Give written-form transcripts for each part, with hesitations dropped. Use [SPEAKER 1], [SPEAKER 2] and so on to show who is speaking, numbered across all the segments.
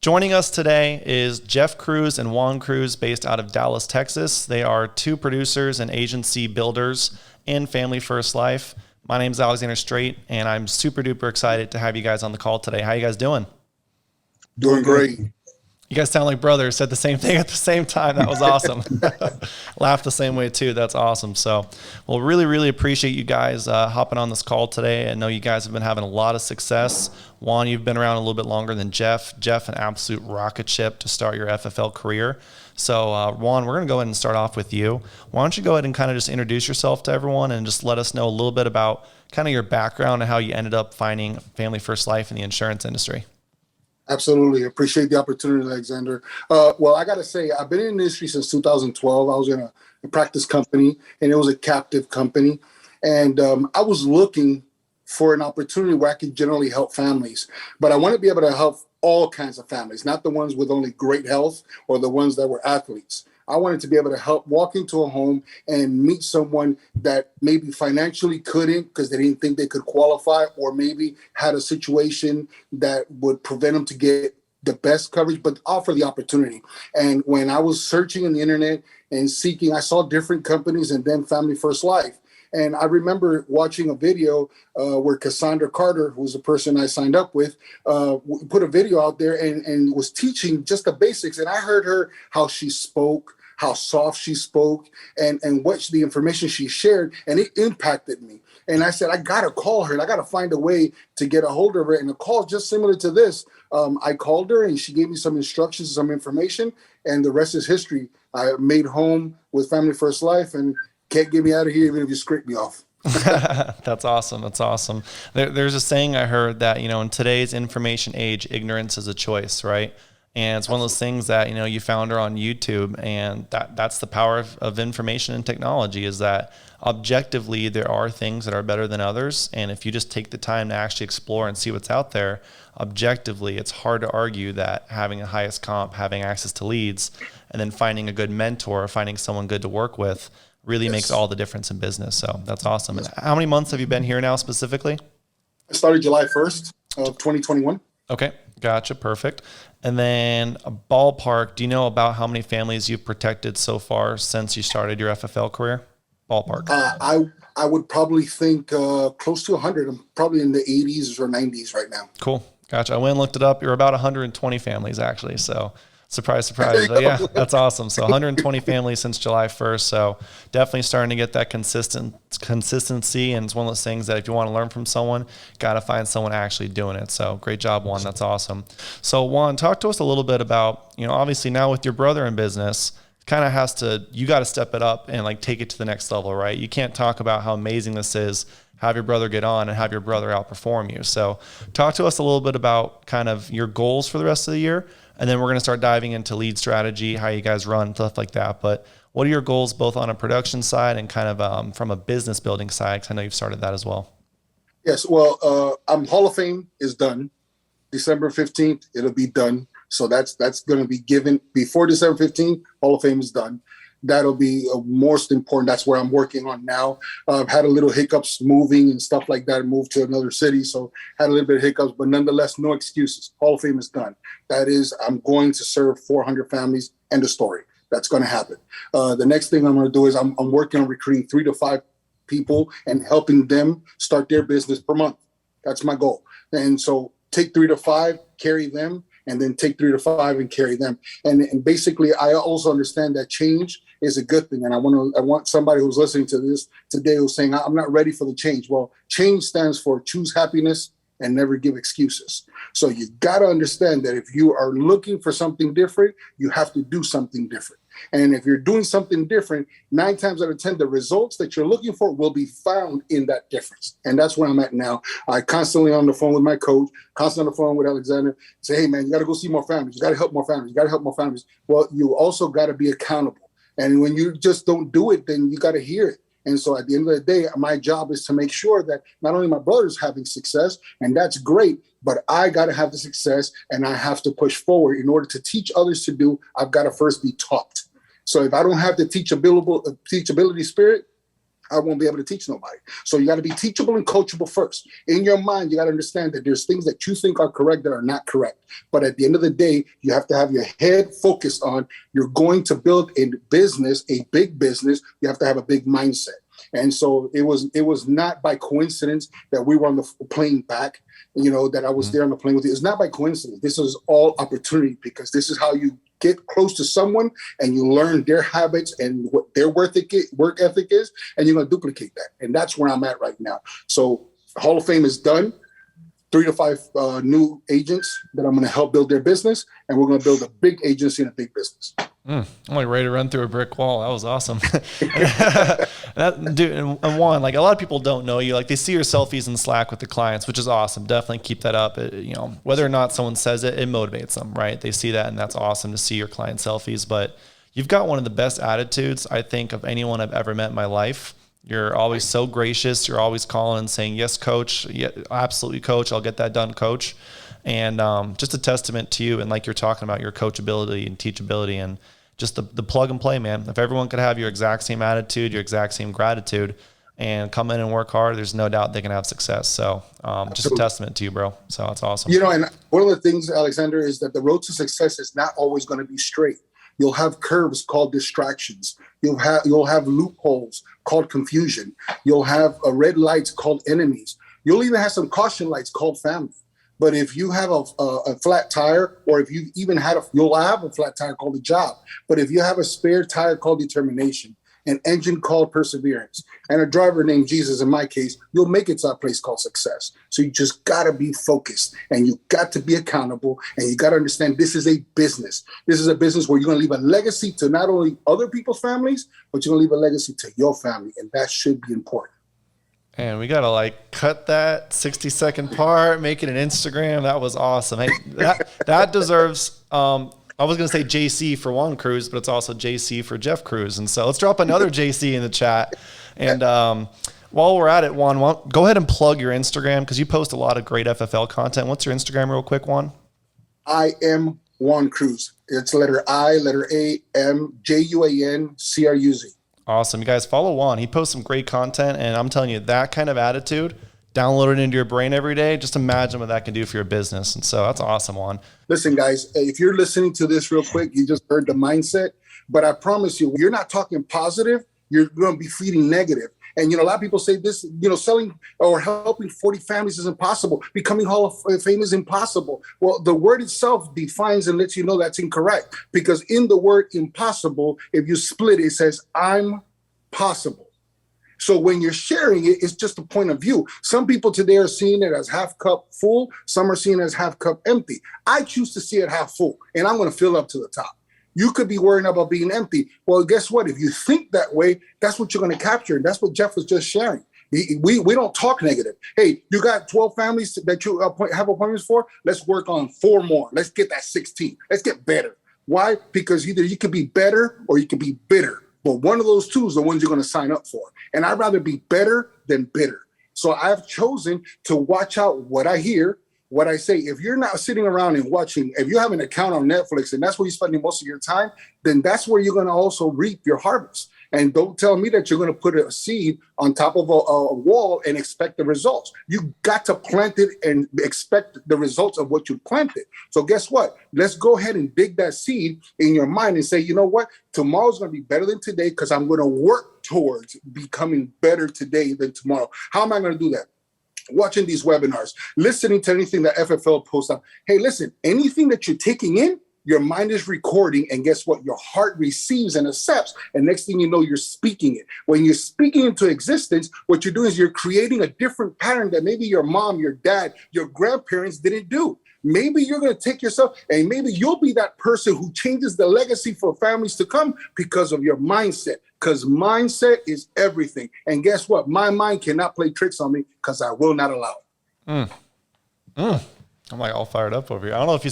[SPEAKER 1] Joining us today is Jeff Cruz and Juan Cruz, based out of Dallas, Texas. They are two producers and agency builders in Family First Life. My name is Alexander Strate, and I'm super duper excited to have you guys on the call today. How you guys doing?
[SPEAKER 2] Doing great.
[SPEAKER 1] You guys sound like brothers, said the same thing at the same time. That was awesome. Laughed the same way too. That's awesome. So, well, really appreciate you guys hopping on this call today. I know you guys have been having a lot of success. Juan, you've been around a little bit longer than Jeff. Jeff, an absolute rocket ship to start your FFL career. So, Juan, we're going to go ahead and start off with you. Why don't you go ahead and kind of just introduce yourself to everyone and just let us know a little bit about kind of your background and how you ended up finding Family First Life in the insurance industry.
[SPEAKER 2] Absolutely. Appreciate the opportunity, Alexander. Well, I got to say, I've been in the industry since 2012. I was in a practice company, and it was a captive company. And I was looking for an opportunity where I could generally help families. But I want to be able to help all kinds of families, not the ones with only great health or the ones that were athletes. I wanted to be able to help walk into a home and meet someone that maybe financially couldn't because they didn't think they could qualify, or maybe had a situation that would prevent them to get the best coverage, but offer the opportunity. And when I was searching on the internet and seeking, I saw different companies and then Family First Life. And I remember watching a video where Cassandra Carter, who was the person I signed up with, put a video out there and was teaching just the basics. And I heard her, how she spoke, how soft she spoke, and what the information she shared, and it impacted me. And I said, I got to call her, and I got to find a way to get a hold of her. And the call just similar to this. I called her, and she gave me some instructions, some information, and the rest is history. I made home with Family First Life, and can't get me out of here even if you scrape me off.
[SPEAKER 1] That's awesome. That's awesome. There's a saying I heard that, in today's information age, ignorance is a choice, right? And it's one of those things that, you found her on YouTube, and that's the power of information and technology, is that objectively there are things that are better than others. And if you just take the time to actually explore and see what's out there, objectively, it's hard to argue that having a highest comp, having access to leads, and then finding a good mentor, finding someone good to work with really makes all the difference in business. So that's awesome. And how many months have you been here now specifically?
[SPEAKER 2] I started July 1st of 2021.
[SPEAKER 1] Okay. Gotcha. Perfect. And then a ballpark, do you know about how many families you've protected so far since you started your FFL career? Ballpark.
[SPEAKER 2] I would probably think close to 100. I'm probably in the 80s or 90s right now.
[SPEAKER 1] Cool. Gotcha. I went and looked it up. You're about 120 families actually. So surprise, surprise. But yeah, that's awesome. So 120 families since July 1st. So definitely starting to get that consistency. And it's one of those things that if you want to learn from someone, got to find someone actually doing it. So great job, Juan. That's awesome. So Juan, talk to us a little bit about, obviously now with your brother in business, you got to step it up and take it to the next level, right? You can't talk about how amazing this is, have your brother get on and have your brother outperform you. So talk to us a little bit about kind of your goals for the rest of the year. And then we're going to start diving into lead strategy, how you guys run, stuff like that. But what are your goals both on a production side and kind of from a business building side? Because I know you've started that as well.
[SPEAKER 2] Yes. Well, Hall of Fame is done. December 15th, it'll be done. So that's going to be given before December 15th. Hall of Fame is done. That'll be most important. That's where I'm working on now. I've had a little hiccups moving and stuff like that. Moved to another city, so had a little bit of hiccups, but nonetheless, no excuses. Hall of Fame is done. That is, I'm going to serve 400 families. End of story. That's going to happen. The next thing I'm going to do is I'm working on recruiting 3 to 5 people and helping them start their business per month. That's my goal. And so take 3 to 5, carry them, and then take 3 to 5 and carry them. And basically, I also understand that change is a good thing. And I want somebody who's listening to this today who's saying, I'm not ready for the change. Well, change stands for choose happiness and never give excuses. So you got to understand that if you are looking for something different, you have to do something different. And if you're doing something different, 9 times out of 10, the results that you're looking for will be found in that difference. And that's where I'm at now. I constantly on the phone with my coach, constantly on the phone with Alexander, say, hey, man, you got to go see more families. You got to help more families. You got to help more families. Well, you also got to be accountable. And when you just don't do it, then you got to hear it. And so at the end of the day, my job is to make sure that not only my brother's having success, and that's great, but I got to have the success and I have to push forward. In order to teach others to do, I've got to first be taught. So if I don't have the teachability spirit, I won't be able to teach nobody. So you got to be teachable and coachable first. In your mind, you got to understand that there's things that you think are correct that are not correct. But at the end of the day, you have to have your head focused on you're going to build a business, a big business. You have to have a big mindset. And so it was not by coincidence that we were on the plane back, that I was there on the plane with you. It's not by coincidence. This is all opportunity, because this is how you get close to someone and you learn their habits and what their work ethic is, and you're going to duplicate that. And that's where I'm at right now. So Hall of Fame is done. 3 to 5 new agents that I'm going to help build their business, and we're going to build a big agency and a big business.
[SPEAKER 1] I'm like ready to run through a brick wall. That was awesome. Dude, and Juan, like a lot of people don't know you. Like they see your selfies in Slack with the clients, which is awesome. Definitely keep that up. Whether or not someone says it, it motivates them, right? They see that, and that's awesome to see your client selfies. But you've got one of the best attitudes, I think, of anyone I've ever met in my life. You're always so gracious. You're always calling and saying, yes, coach. Yeah, absolutely, coach. I'll get that done, coach. And just a testament to you. And like you're talking about your coachability and teachability and just the plug and play, man. If everyone could have your exact same attitude, your exact same gratitude, and come in and work hard, there's no doubt they can have success. So just a testament to you, bro. So that's awesome.
[SPEAKER 2] And one of the things, Alexander, is that the road to success is not always going to be straight. You'll have curves called distractions. You'll have loopholes called confusion. You'll have red lights called enemies. You'll even have some caution lights called family. But if you have a flat tire, or if you even you'll have a flat tire called a job. But if you have a spare tire called determination, an engine called perseverance, and a driver named Jesus, in my case, you'll make it to a place called success. So you just got to be focused, and you got to be accountable, and you got to understand this is a business. This is a business where you're going to leave a legacy to not only other people's families, but you're going to leave a legacy to your family, and that should be important.
[SPEAKER 1] And we got to cut that 60-second part, make it an Instagram. That was awesome. Hey, that deserves, I was going to say JC for Juan Cruz, but it's also JC for Jeff Cruz. And so let's drop another JC in the chat. And while we're at it, Juan, go ahead and plug your Instagram, because you post a lot of great FFL content. What's your Instagram real quick, Juan?
[SPEAKER 2] I am Juan Cruz. It's letter I, letter A, M, Juan Cruz.
[SPEAKER 1] Awesome. You guys follow Juan. He posts some great content, and I'm telling you, that kind of attitude, download it into your brain every day. Just imagine what that can do for your business. And so that's awesome, Juan.
[SPEAKER 2] Listen, guys, if you're listening to this real quick, you just heard the mindset, but I promise you, you're not talking positive, you're going to be feeding negative. And, a lot of people say this, selling or helping 40 families is impossible. Becoming Hall of Fame is impossible. Well, the word itself defines and lets you know that's incorrect, because in the word impossible, if you split it, it says I'm possible. So when you're sharing it, it's just a point of view. Some people today are seeing it as half cup full. Some are seeing it as half cup empty. I choose to see it half full, and I'm going to fill up to the top. You could be worrying about being empty. Well, guess what? If you think that way, that's what you're going to capture. And that's what Jeff was just sharing. We don't talk negative. Hey, you got 12 families that you have appointments for? Let's work on 4 more. Let's get that 16. Let's get better. Why? Because either you can be better or you can be bitter. But one of those two is the ones you're going to sign up for. And I'd rather be better than bitter. So I've chosen to watch out what I hear, what I say. If you're not sitting around and watching, if you have an account on Netflix and that's where you're spending most of your time, then that's where you're going to also reap your harvest. And don't tell me that you're going to put a seed on top of a wall and expect the results. You got to plant it and expect the results of what you planted. So guess what? Let's go ahead and dig that seed in your mind and say, you know what? Tomorrow's going to be better than today, because I'm going to work towards becoming better today than tomorrow. How am I going to do that? Watching these webinars, listening to anything that FFL posts out. Hey, listen, anything that you're taking in, your mind is recording, and guess what? Your heart receives and accepts, and next thing you know, you're speaking it. When you're speaking into existence, what you're doing is you're creating a different pattern that maybe your mom, your dad, your grandparents didn't do. Maybe you're going to take yourself, and maybe you'll be that person who changes the legacy for families to come because of your mindset. Because mindset is everything. And guess what? My mind cannot play tricks on me, because I will not allow it.
[SPEAKER 1] I'm all fired up over here. I don't know if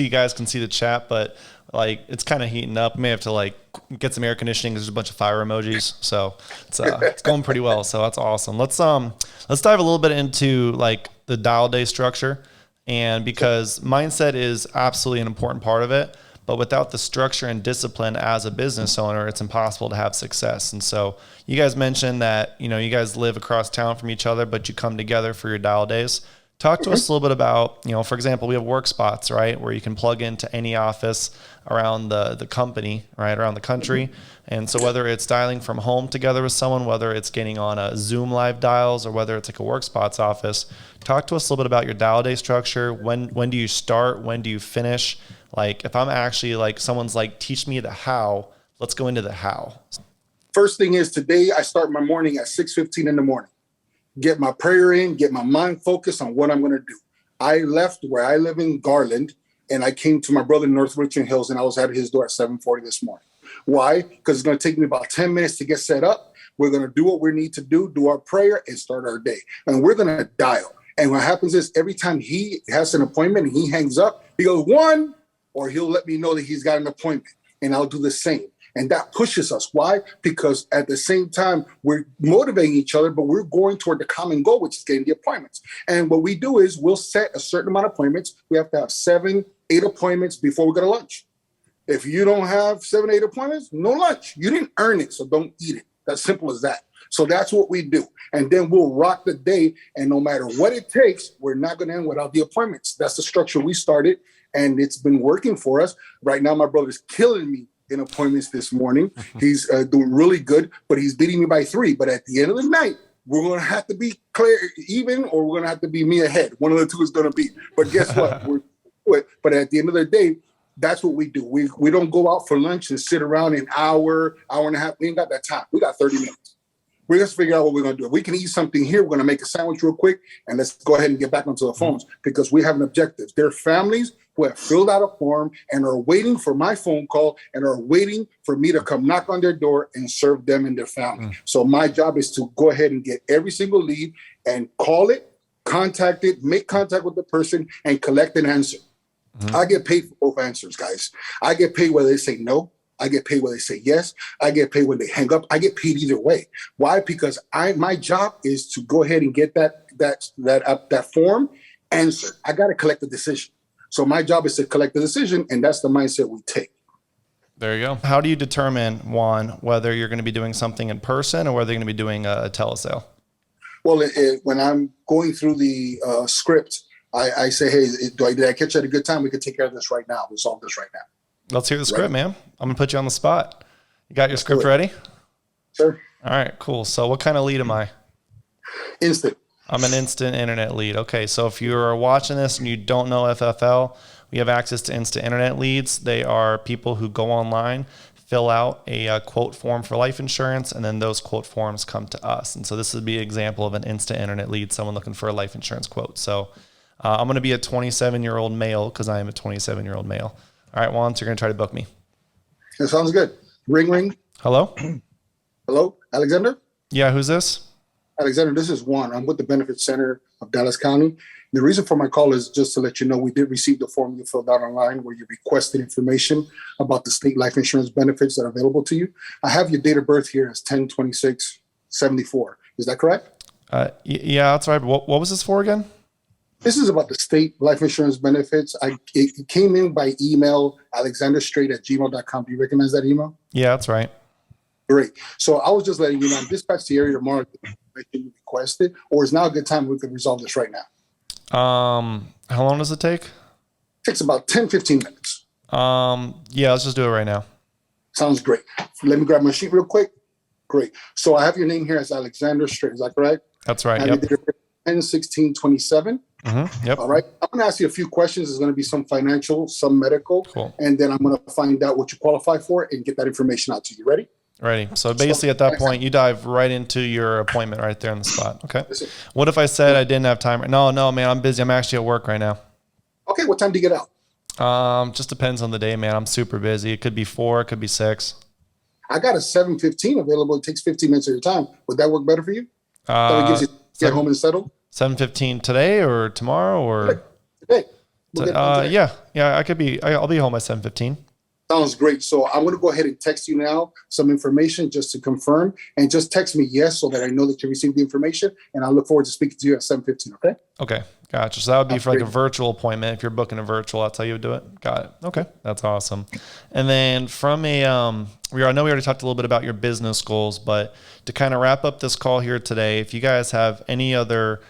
[SPEAKER 1] you guys can see the chat, but it's kind of heating up. I may have to get some air conditioning. There's a bunch of fire emojis, so it's going pretty well. So that's awesome. Let's dive a little bit into the dial day structure, and because mindset is absolutely an important part of it. but without the structure and discipline as a business owner, it's impossible to have success. And so you guys mentioned that, you know, you guys live across town from each other, but you come together for your dial days. Talk to us a little bit about, you know, for example, we have work spots, right, where you can plug into any office around the company, right, around the country. And so whether it's dialing from home together with someone, whether it's getting on a Zoom live dials, or whether it's like a work spots office, talk to us a little bit about your dial day structure. When do you start? When do you finish? Like if I'm actually like, someone's like, teach me the how, let's go into the how.
[SPEAKER 2] First thing is today I start my morning at 6:15 in the morning. Get my prayer in, get my mind focused on what I'm going to do. I left where I live in Garland, and I came to my brother in North Richmond Hills, and I was at his door at 7:40 this morning. Why? Because it's going to take me about 10 minutes to get set up. We're going to do what we need to do our prayer, and start our day. And we're going to dial. And what happens is every time he has an appointment and he hangs up, he goes, one, or he'll let me know that he's got an appointment, and I'll do the same. And that pushes us. Why? Because at the same time, we're motivating each other, but we're going toward the common goal, which is getting the appointments. And what we do is we'll set a certain amount of appointments. We have to have 7, 8 appointments before we go to lunch. If you don't have 7, 8 appointments, no lunch. You didn't earn it, so don't eat it. That's simple as that. So that's what we do. And then we'll rock the day. And no matter what it takes, we're not going to end without the appointments. That's the structure we started, and it's been working for us. Right now, my brother's killing me in appointments this morning. He's doing really good, but he's beating me by 3. But at the end of the night, we're going to have to be clear even, or we're going to have to be me ahead. One of the two is going to be. But guess what? But at the end of the day, that's what we do. We don't go out for lunch and sit around an hour and a half. We ain't got that time. We got 30 minutes. We're just figure out what we're going to do. If we can eat something here, we're going to make a sandwich real quick, and let's go ahead and get back onto the phones, because we have an objective. There are families who have filled out a form and are waiting for my phone call and are waiting for me to come knock on their door and serve them and their family. So my job is to go ahead and get every single lead and call it, contact it, make contact with the person, and collect an answer. I get paid for both answers, guys. I get paid whether they say no. I get paid when they say yes. I get paid when they hang up. I get paid either way. Why? Because my job is to go ahead and get that form answered. I got to collect the decision. So my job is to collect the decision, and that's the mindset we take.
[SPEAKER 1] There you go. How do you determine, Juan, whether you're going to be doing something in person or whether you're going to be doing a telesale?
[SPEAKER 2] Well, when I'm going through the script, I say, hey, did I catch you at a good time? We can take care of this right now. We'll solve this right now.
[SPEAKER 1] Let's hear the script, man. I'm going to put you on the spot. You got your script ready?
[SPEAKER 2] Sure.
[SPEAKER 1] All right, cool. So what kind of lead am I?
[SPEAKER 2] Instant.
[SPEAKER 1] I'm an instant internet lead. Okay, so if you're watching this and you don't know FFL, we have access to instant internet leads. They are people who go online, fill out a quote form for life insurance, and then those quote forms come to us. And so this would be an example of an instant internet lead, someone looking for a life insurance quote. So I'm going to be a 27-year-old male because I am a 27-year-old male. All right, Juan, so you're going to try to book me.
[SPEAKER 2] That sounds good. Ring, ring.
[SPEAKER 1] Hello?
[SPEAKER 2] Hello, Alexander?
[SPEAKER 1] Yeah, who's this?
[SPEAKER 2] Alexander, this is Juan. I'm with the Benefits Center of Dallas County. The reason for my call is just to let you know we did receive the form you filled out online where you requested information about the state life insurance benefits that are available to you. I have your date of birth here as 10/26/74. Is that correct?
[SPEAKER 1] Yeah, that's right. What was this for again?
[SPEAKER 2] This is about the state life insurance benefits. It came in by email, alexanderstrate@gmail.com. Do you recognize that email?
[SPEAKER 1] Yeah, that's right.
[SPEAKER 2] Great. So I was just letting you know, I'm dispatched to the area tomorrow you requested, or is now a good time we could resolve this right now?
[SPEAKER 1] How long does it take?
[SPEAKER 2] It takes about 10, 15 minutes.
[SPEAKER 1] Yeah, let's just do it right now.
[SPEAKER 2] Sounds great. Let me grab my sheet real quick. Great. So I have your name here as Alexander Strate. Is that correct?
[SPEAKER 1] That's right.
[SPEAKER 2] Yep. 10/16/27.
[SPEAKER 1] Yep.
[SPEAKER 2] All right. I'm going to ask you a few questions. There's going to be some financial, some medical,
[SPEAKER 1] cool.
[SPEAKER 2] And then I'm going to find out what you qualify for and get that information out to you. Ready?
[SPEAKER 1] Ready. So basically at that point, you dive right into your appointment right there on the spot. Okay. What if I said I didn't have time? No, man, I'm busy. I'm actually at work right now.
[SPEAKER 2] Okay. What time do you get out?
[SPEAKER 1] Just depends on the day, man. I'm super busy. It could be 4, it could be 6.
[SPEAKER 2] I got a 7:15 available. It takes 15 minutes of your time. Would that work better for you? That gives you get home and settle.
[SPEAKER 1] 7:15 today or tomorrow or
[SPEAKER 2] today? We'll
[SPEAKER 1] yeah. I'll be home at 7:15.
[SPEAKER 2] Sounds great. So I'm going to go ahead and text you now some information just to confirm, and just text me yes so that I know that you received the information. And I look forward to speaking to you at 7:15. Okay.
[SPEAKER 1] Okay. Gotcha. So that would be
[SPEAKER 2] That's
[SPEAKER 1] for like a
[SPEAKER 2] great.
[SPEAKER 1] virtual appointment. If you're booking a virtual, that's how you would do it. Got it. Okay. That's awesome. And then from a, I know we already talked a little bit about your business goals, but to kind of wrap up this call here today, if you guys have any other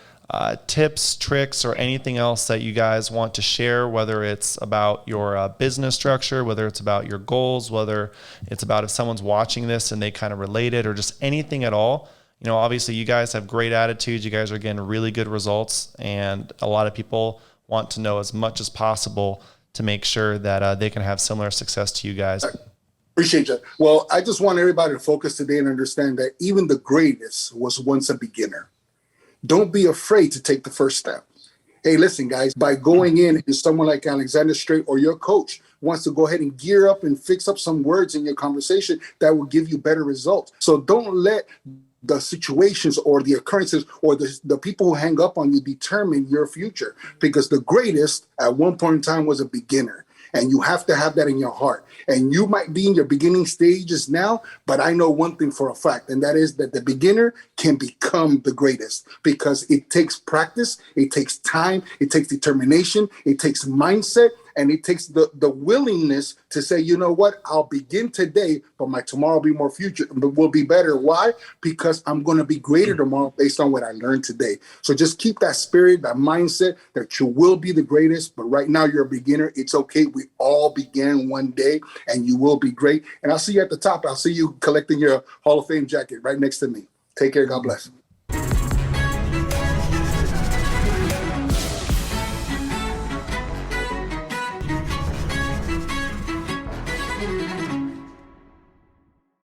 [SPEAKER 1] tips, tricks, or anything else that you guys want to share, whether it's about your business structure, whether it's about your goals, whether it's about if someone's watching this and they kind of relate it, or just anything at all. You know, obviously you guys have great attitudes. You guys are getting really good results, and a lot of people want to know as much as possible to make sure that they can have similar success to you guys.
[SPEAKER 2] Appreciate you. Well, I just want everybody to focus today and understand that even the greatest was once a beginner. Don't be afraid to take the first step. Hey, listen, guys, by going in and someone like Alexander Strate or your coach wants to go ahead and gear up and fix up some words in your conversation that will give you better results. So don't let the situations or the occurrences or the people who hang up on you determine your future, because the greatest at one point in time was a beginner. And you have to have that in your heart. And you might be in your beginning stages now, but I know one thing for a fact, and that is that the beginner can become the greatest, because it takes practice, it takes time, it takes determination, it takes mindset, and it takes the willingness to say, you know what, I'll begin today, but my tomorrow will be better. Why? Because I'm going to be greater tomorrow based on what I learned today. So just keep that spirit, that mindset that you will be the greatest, but right now you're a beginner. It's okay. We all began one day, and you will be great. And I'll see you at the top. I'll see you collecting your Hall of Fame jacket right next to me. Take care. God bless.